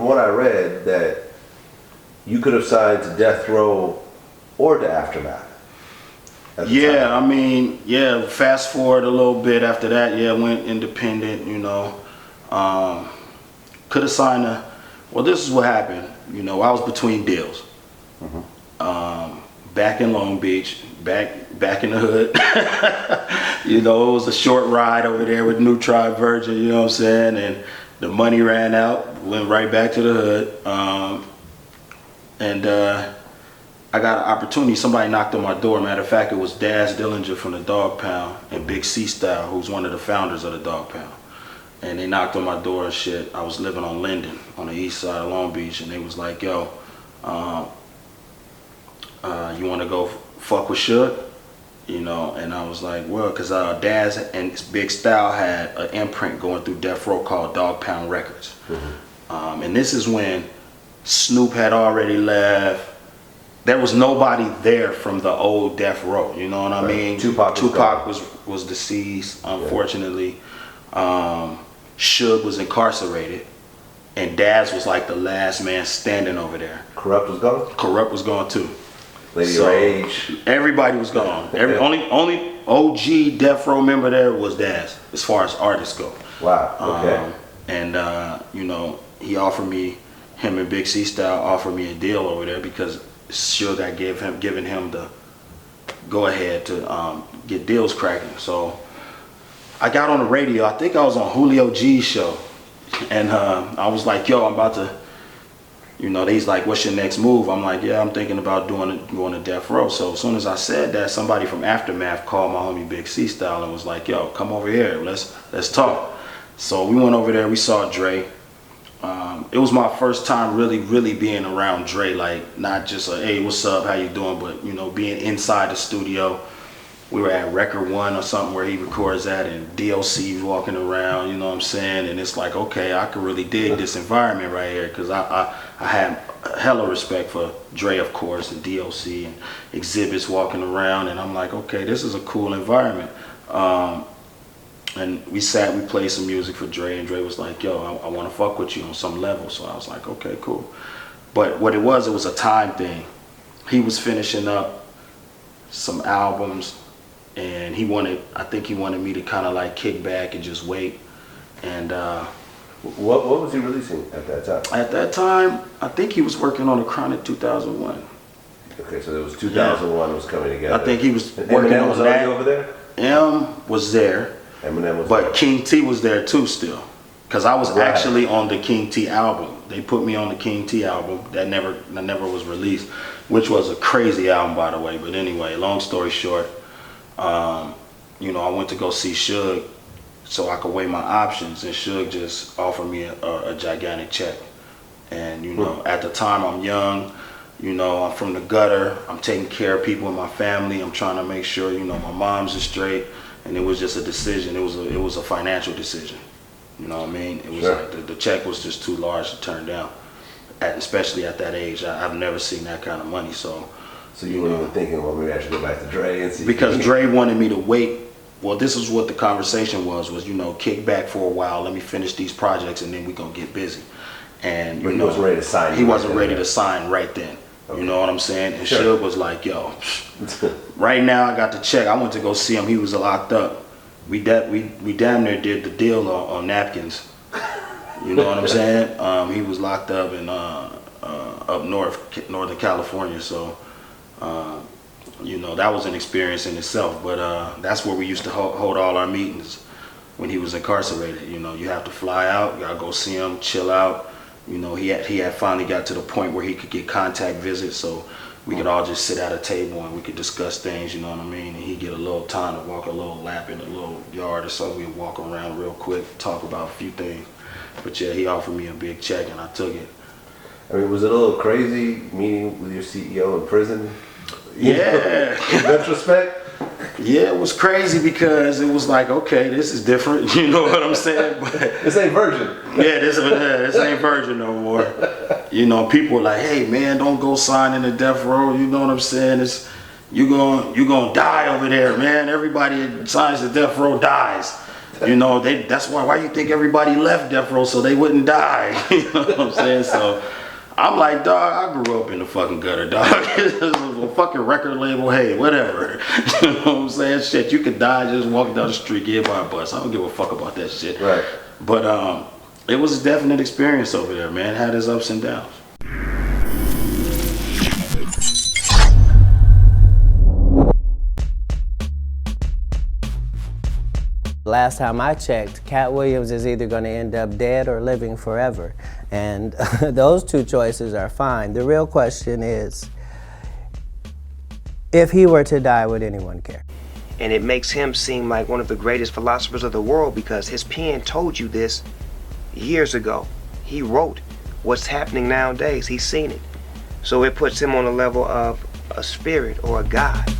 from what I read, that you could have signed to Death Row or to Aftermath. Yeah, I mean, yeah, fast forward a little bit after that, yeah, went independent, you know. Could have signed well, this is what happened. You know, I was between deals. Back in Long Beach, back in the hood. You know, it was a short ride over there with New Tribe Virgin, you know what I'm saying? And the money ran out, went right back to the hood. I got an opportunity. Somebody knocked on my door. Matter of fact, it was Daz Dillinger from the Dog Pound and Big C Style, who's one of the founders of the Dog Pound. And they knocked on my door and shit. I was living on Linden, on the east side of Long Beach, and they was like, yo, you want to go fuck with Suge? You know, and I was like, well, because Daz and Big Style had an imprint going through Death Row called Dog Pound Records. And this is when Snoop had already left. There was nobody there from the old Death Row, you know what I mean? Tupac was deceased, unfortunately. Suge was incarcerated, and Daz was like the last man standing over there. Corrupt was gone? Corrupt was gone too. Lady Rage. Everybody was gone. Only OG Death Row member there was Daz, as far as artists go. Wow, okay. You know, he offered me, him and Big C Style offered me a deal over there because Suge had given him the go ahead to get deals cracking. So I got on the radio. I think I was on Julio G's show, and I was like, "Yo, I'm about to," you know. He's like, "What's your next move?" I'm like, "Yeah, I'm thinking about going to Death Row." So as soon as I said that, somebody from Aftermath called my homie Big C Style and was like, "Yo, come over here. Let's talk." So we went over there. We saw Dre. It was my first time really being around Dre, like not just a, hey, what's up, how you doing, but you know, being inside the studio. We were at Record One or something where he records at, and DLC walking around, you know what I'm saying? And it's like, okay, I could really dig this environment right here, because I had hella respect for Dre, of course, and DLC and Exhibits walking around, and I'm like, okay, this is a cool environment. And we played some music for Dre, and Dre was like, yo, I want to fuck with you on some level. So I was like, okay, cool. But what it was a time thing. He was finishing up some albums, and I think he wanted me to kind of like kick back and just wait. And what was he releasing at that time? At that time, I think he was working on a Chronic 2001. Okay, so there was 2001 was coming together. I think he was and working Eminem on was that. already over there? M was there. Eminem was but there. King T was there too still, because I was actually on the King T album. They put me on the King T album that never was released, which was a crazy album, by the way. But anyway, long story short, you know, I went to go see Suge so I could weigh my options, and Suge just offered me a gigantic check. And you know, at the time I'm young, you know, I'm from the gutter, I'm taking care of people in my family, I'm trying to make sure, you know, my mom's is straight. And it was just a decision. It was a financial decision. You know what I mean? It was like the check was just too large to turn down, especially at that age. I've never seen that kind of money. So you were even thinking, well, maybe I should go back to Dre and see. Because Dre wanted me to wait. Well, this is what the conversation was, you know, kick back for a while. Let me finish these projects, and then we're gonna get busy. And you know, he wasn't ready to sign. He wasn't ready to sign right then. Okay. You know what I'm saying? And Suge was like, yo, right now I got the check. I went to go see him. He was locked up. We damn near did the deal on napkins. You know what I'm saying? He was locked up in up Northern California. So, you know, that was an experience in itself. But that's where we used to hold all our meetings when he was incarcerated. You know, you have to fly out. You gotta go see him, chill out. You know, he had finally got to the point where he could get contact visits, so we could all just sit at a table and we could discuss things, you know what I mean? And he'd get a little time to walk a little lap in a little yard or something. We'd walk around real quick, talk about a few things. But yeah, he offered me a big check and I took it. I mean, was it a little crazy meeting with your CEO in prison? Yeah. In retrospect? Yeah, it was crazy because it was like, okay, this is different, you know what I'm saying? But this ain't Virgin. Yeah, this ain't Virgin no more. You know, people were like, hey man, don't go sign in the Death Row, you know what I'm saying? You're gonna die over there, man. Everybody that signs the Death Row dies. You know, that's why you think everybody left Death Row so they wouldn't die. You know what I'm saying? So I'm like, dog, I grew up in the fucking gutter, dog. It was a fucking record label, hey, whatever. You know what I'm saying? Shit, you could die just walking down the street, get by a bus. I don't give a fuck about that shit. Right. But it was a definite experience over there, man. It had its ups and downs. Last time I checked, Cat Williams is either going to end up dead or living forever. And those two choices are fine. The real question is, if he were to die, would anyone care? And it makes him seem like one of the greatest philosophers of the world because his pen told you this years ago. He wrote what's happening nowadays. He's seen it. So it puts him on a level of a spirit or a god.